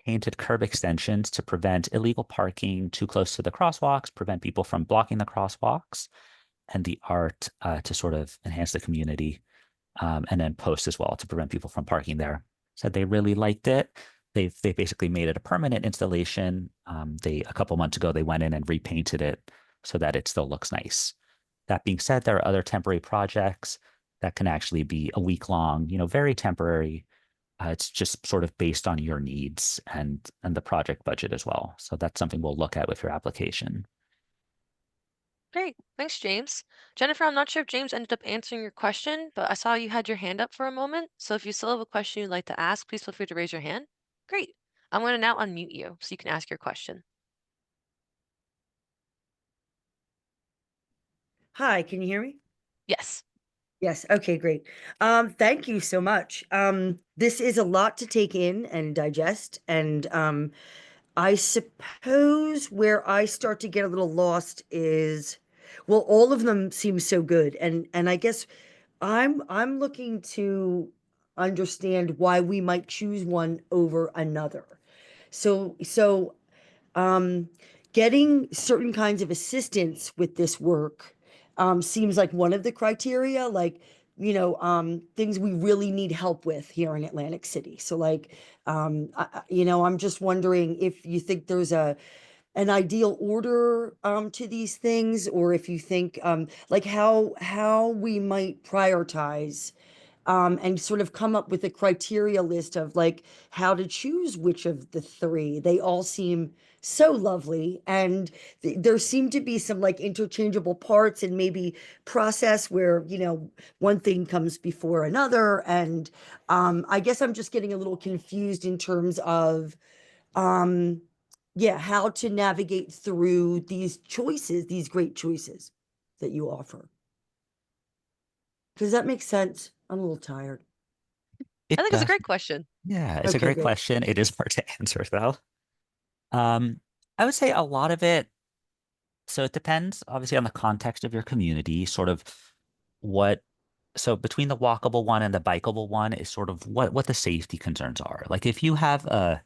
painted curb extensions to prevent illegal parking too close to the crosswalks, prevent people from blocking the crosswalks, and the art to sort of enhance the community, and then posts as well to prevent people from parking there. Said they really liked it. They basically made it a permanent installation. A couple months ago they went in and repainted it so that it still looks nice. That being said, there are other temporary projects that can actually be a week long, very temporary. It's just sort of based on your needs and the project budget as well. So that's something we'll look at with your application. Great. Thanks, James. Jennifer, I'm not sure if James ended up answering your question, but I saw you had your hand up for a moment. So if you still have a question you'd like to ask, please feel free to raise your hand. Great. I'm going to now unmute you so you can ask your question. Hi, can you hear me? Yes. Yes. Okay, great. Thank you so much. This is a lot to take in and digest, and I suppose where I start to get a little lost is, well, all of them seem so good, and I guess I'm looking to understand why we might choose one over another. So um, getting certain kinds of assistance with this work seems like one of the criteria, like, things we really need help with here in Atlantic City. So like, I'm just wondering if you think there's an ideal order to these things, or if you think like how we might prioritize and sort of come up with a criteria list of like how to choose which of the three. They all seem so lovely, and there seem to be some like interchangeable parts and maybe process where one thing comes before another. And I guess I'm just getting a little confused in terms of um yeah, how to navigate through these choices, these great choices that you offer. Does that make sense? I'm a little tired. I It think it's a does. great question. Yeah, it's a Okay, great great. question. It is hard to answer though. Um, I would say a lot of it, so it depends obviously on the context of your community, sort of what, so between the walkable one and the bikeable one is sort of what the safety concerns are. Like if you have a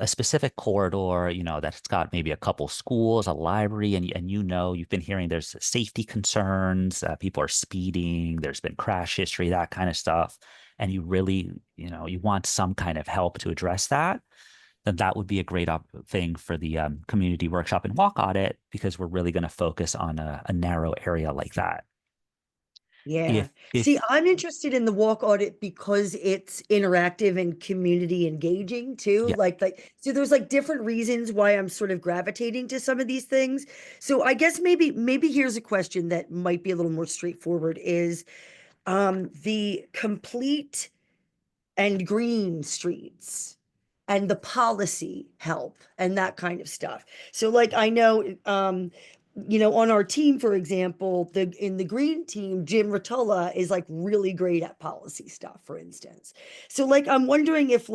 specific corridor, that's got maybe a couple schools, a library, and you've been hearing there's safety concerns, people are speeding, there's been crash history, that kind of stuff, and you really, you want some kind of help to address that, then that would be a great thing for the community workshop and walk audit, because we're really going to focus on a narrow area like that. Yeah. See, If I'm interested in the walk audit because it's interactive and community engaging too. Yeah, So there's like different reasons why I'm sort of gravitating to some of these things. So I guess maybe here's a question that might be a little more straightforward is the complete and green streets and the policy help and that kind of stuff. So like I know on our team, for example, in the green team, Jim Rotella is like really great at policy stuff, for instance. So like I'm wondering if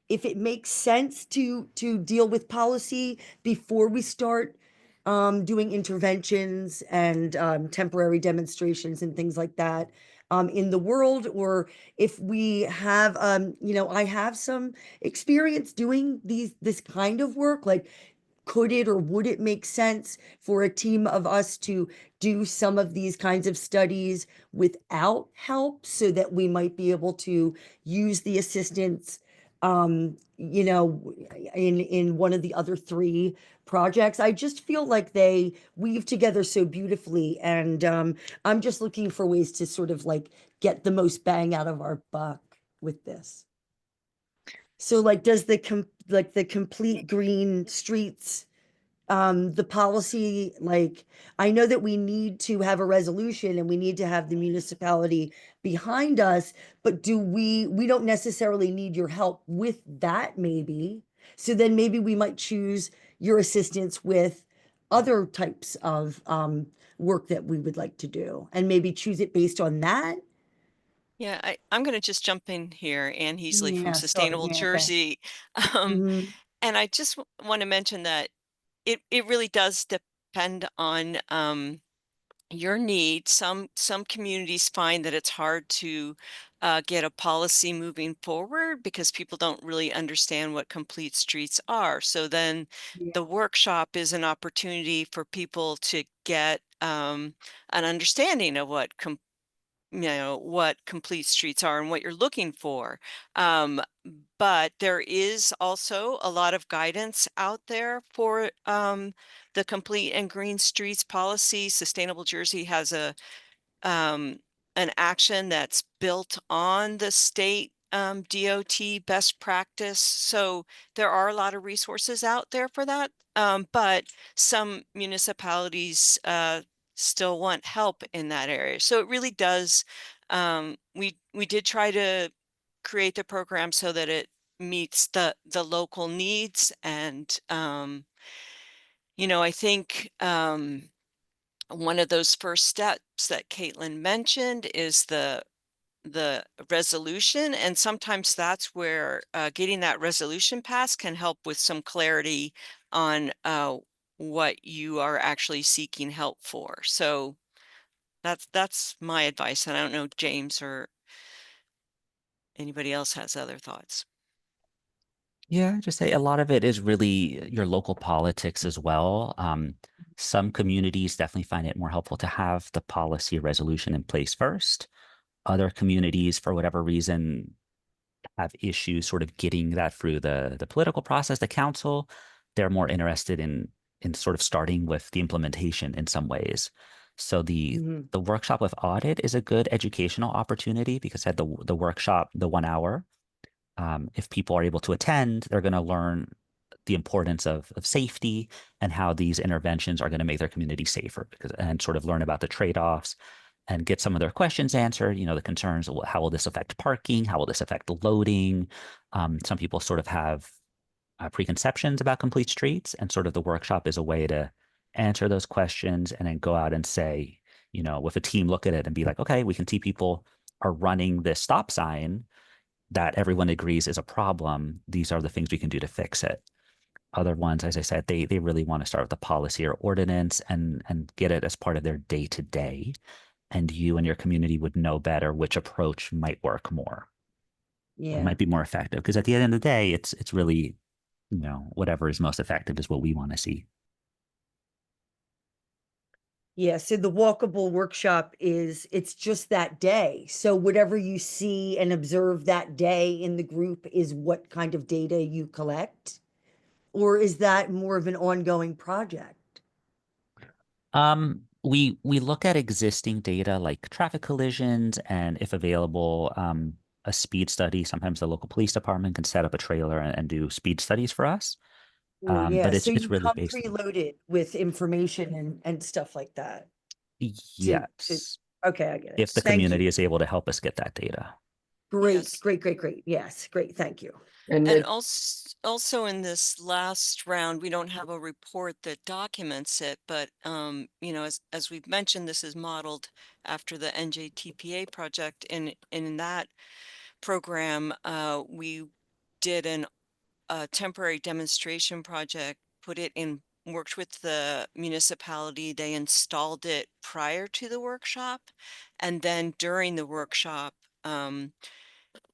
it makes sense to deal with policy before we start doing interventions and temporary demonstrations and things like that in the world, or if we have I have some experience doing this kind of work, like could it or would it make sense for a team of us to do some of these kinds of studies without help so that we might be able to use the assistance you know, in one of the other three projects? I just feel like they weave together so beautifully, and I'm just looking for ways to sort of like get the most bang out of our buck with this. So like does the complete green streets the policy, like, I know that we need to have a resolution and we need to have the municipality behind us, but we don't necessarily need your help with that maybe. So then maybe we might choose your assistance with other types of work that we would like to do and maybe choose it based on that. Yeah, I'm going to just jump in here. Ann Heasley from Yeah, sorry. Sustainable Yeah, thanks. Jersey. Um, Mhm. and I just want to mention that it really does depend on your need. Some communities find that it's hard to get a policy moving forward because people don't really understand what complete streets are. So then Yeah. the workshop is an opportunity for people to get an understanding of what complete streets are and what you're looking for. Um, but there is also a lot of guidance out there for the complete and green streets policy. Sustainable Jersey has um, an action that's built on the state DOT best practice. So there are a lot of resources out there for that. But some municipalities still want help in that area. So it really does. We did try to create the program so that it meets the local needs, and I think one of those first steps that Caitlin mentioned is the resolution, and sometimes that's where getting that resolution passed can help with some clarity on what you are actually seeking help for. So that's my advice, and I don't know if James or anybody else has other thoughts. Yeah, just say a lot of it is really your local politics as well. Some communities definitely find it more helpful to have the policy resolution in place first. Other communities, for whatever reason, have issues sort of getting that through the political process, the council. They're more interested in sort of starting with the implementation in some ways. So Mhm. the workshop with audit is a good educational opportunity because at the workshop, the 1 hour, if people are able to attend, they're going to learn the importance of safety and how these interventions are going to make their community safer and sort of learn about the trade-offs and get some of their questions answered. The concerns, how will this affect parking? How will this affect the loading? Some people sort of have preconceptions about complete streets, and sort of the workshop is a way to answer those questions and then go out and say, with a team, look at it and be like, okay, we can see people are running this stop sign that everyone agrees is a problem. These are the things we can do to fix it. Other ones, as I said, they really want to start with the policy or ordinance and get it as part of their day to day. And you and your community would know better which approach might work more or Yeah. might be more effective. Because at the end of the day, it's really, whatever is most effective is what we want to see. Yeah, so the walkable workshop it's just that day. So whatever you see and observe that day in the group is what kind of data you collect? Or is that more of an ongoing project? We look at existing data like traffic collisions and, if available, a speed study. Sometimes the local police department can set up a trailer and do speed studies for us. Oh, yeah. But So it's you really come based. preloaded with information and stuff like that to Yes, okay, I get it. if the Thank you. community is able to help us get that data. Great, Yes. great, great, great. Yes, great. Thank you. And And it, also in this last round, we don't have a report that documents it, but as we've mentioned, this is modeled after the NJTPA project. And in that program, we did a temporary demonstration project, put it in, worked with the municipality. They installed it prior to the workshop, and then during the workshop,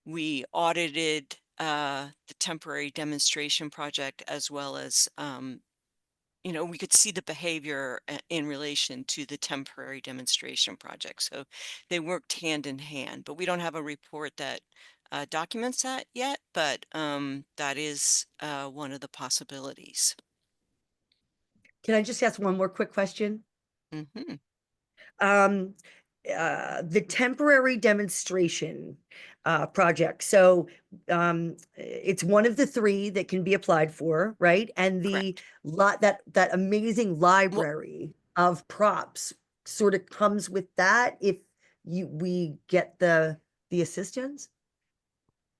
we audited the temporary demonstration project as well as we could see the behavior in relation to the temporary demonstration project. So they worked hand in hand, but we don't have a report that documents that yet, but that is one of the possibilities. Can I just ask one more quick question? Hmm. Um, the temporary demonstration project. So it's one of the three that can be applied for, right? And the Correct. that amazing Well, library of props sort of comes with that if we get the assistance.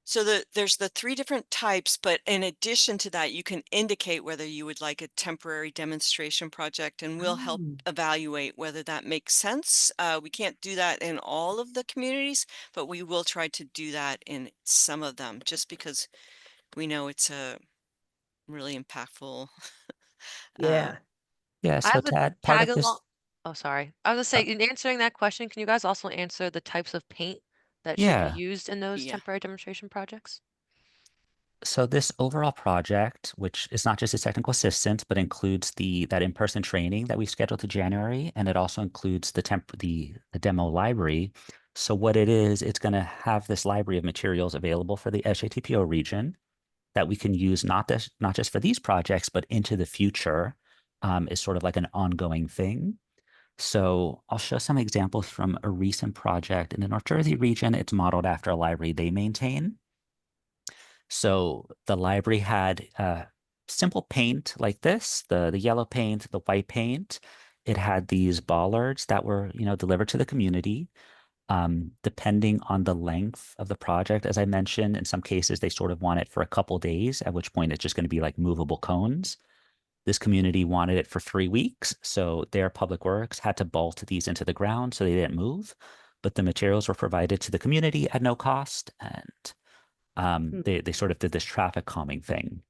so there's the three different types, but in addition to that, you can indicate whether you would like a temporary demonstration project, and we'll help Oh. evaluate whether that makes sense. We can't do that in all of the communities, but we will try to do that in some of them, just because we know it's a really impactful. uh, Yeah. Yeah, I so have a to add part tag of along. this, Oh, sorry. I was gonna say, uh, in answering that question, can you guys also answer the types of paint that should be yeah. used in those yeah. temporary demonstration projects? So this overall project, which is not just a technical assistance, but includes that in-person training that we scheduled to January, and it also includes the demo library. So what it is, it's going to have this library of materials available for the SJTPO region that we can use not just for these projects, but into the future, is sort of like an ongoing thing. So I'll show some examples from a recent project in the North Jersey region. It's modeled after a library they maintain. So the library had simple paint like this, the yellow paint, the white paint. It had these bollards that were, delivered to the community. Depending on the length of the project, as I mentioned, in some cases they sort of want it for a couple days, at which point it's just going to be like movable cones. This community wanted it for 3 weeks, so their public works had to bolt these into the ground so they didn't move. But the materials were provided to the community at no cost, and Hmm. they sort of did this traffic calming thing.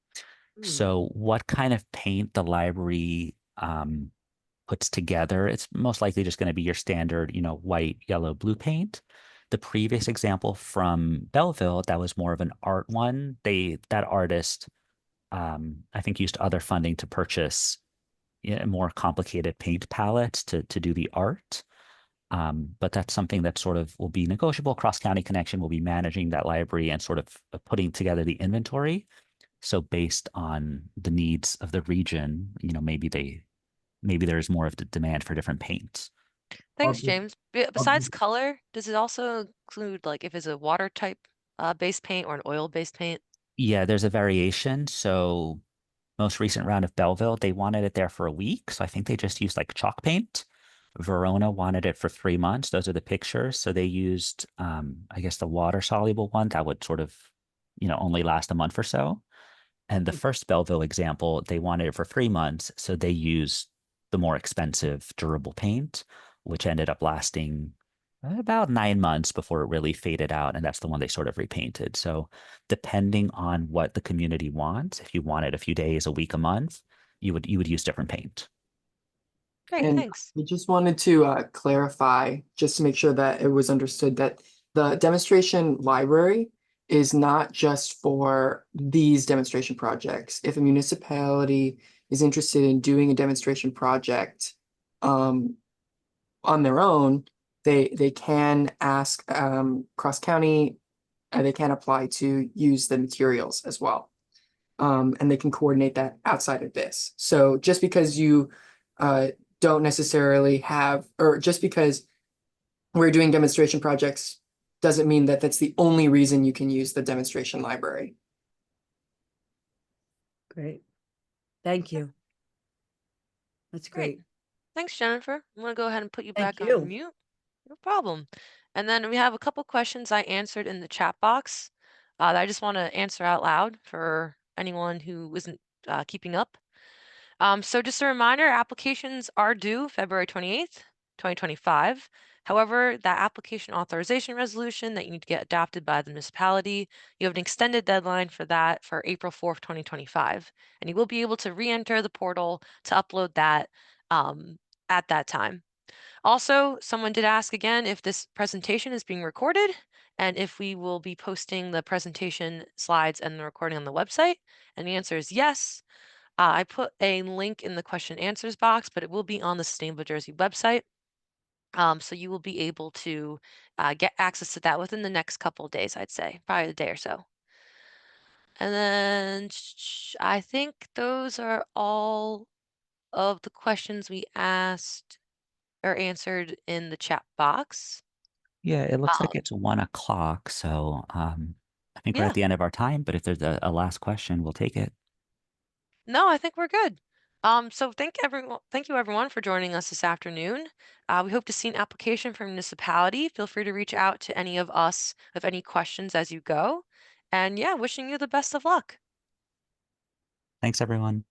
Hmm. So what kind of paint the library puts together, it's most likely just going to be your standard, white, yellow, blue paint. The previous example from Belleville, that was more of an art one. That artist, I think, used other funding to purchase more complicated paint palettes to do the art. But that's something that sort of will be negotiable. Cross-county connection will be managing that library and sort of putting together the inventory. So based on the needs of the region, maybe there's more of the demand for different paints. Thanks, I'll just, James. I'll Besides just color, does it also include like if it's a water type based paint or an oil based paint? Yeah, there's a variation. So most recent round of Belleville, they wanted it there for a week. So I think they just used like chalk paint. Verona wanted it for 3 months. Those are the pictures. So they used, I guess, the water soluble one that would sort of, only last a month or so. And the first Belleville example, they wanted it for 3 months. So they used the more expensive durable paint, which ended up lasting about 9 months before it really faded out. And that's the one they sort of repainted. So depending on what the community wants, if you wanted a few days, a week, a month, you would use different paint. Great, And thanks. I just wanted to clarify, just to make sure that it was understood that the demonstration library is not just for these demonstration projects. If a municipality is interested in doing a demonstration project on their own, they can ask cross county, they can apply to use the materials as well. And they can coordinate that outside of this. So just because you don't necessarily have, or just because we're doing demonstration projects doesn't mean that that's the only reason you can use the demonstration library. Great. Thank you. That's Great. great. Thanks, Jennifer. I'm gonna go ahead and put you Thank back on you. mute. No problem. And then we have a couple questions I answered in the chat box that I just want to answer out loud for anyone who isn't keeping up. So just a reminder, applications are due February 28th, 2025. However, that application authorization resolution that you need to get adopted by the municipality, you have an extended deadline for that for April 4th, 2025. And you will be able to re-enter the portal to upload that at that time. Also, someone did ask again if this presentation is being recorded and if we will be posting the presentation slides and the recording on the website. And the answer is yes. I put a link in the question answers box, but it will be on the Sustainable Jersey website. So you will be able to get access to that within the next couple of days, I'd say, probably a day or so. And then I think those are all of the questions we asked or answered in the chat box. Yeah, it looks like Um, it's 1 o'clock, so I think we're yeah, at the end of our time, but if there's a last question, we'll take it. no, I think we're good. So thank you everyone for joining us this afternoon. We hope to see an application from municipality. Feel free to reach out to any of us with any questions as you go. And yeah, wishing you the best of luck. Thanks, everyone.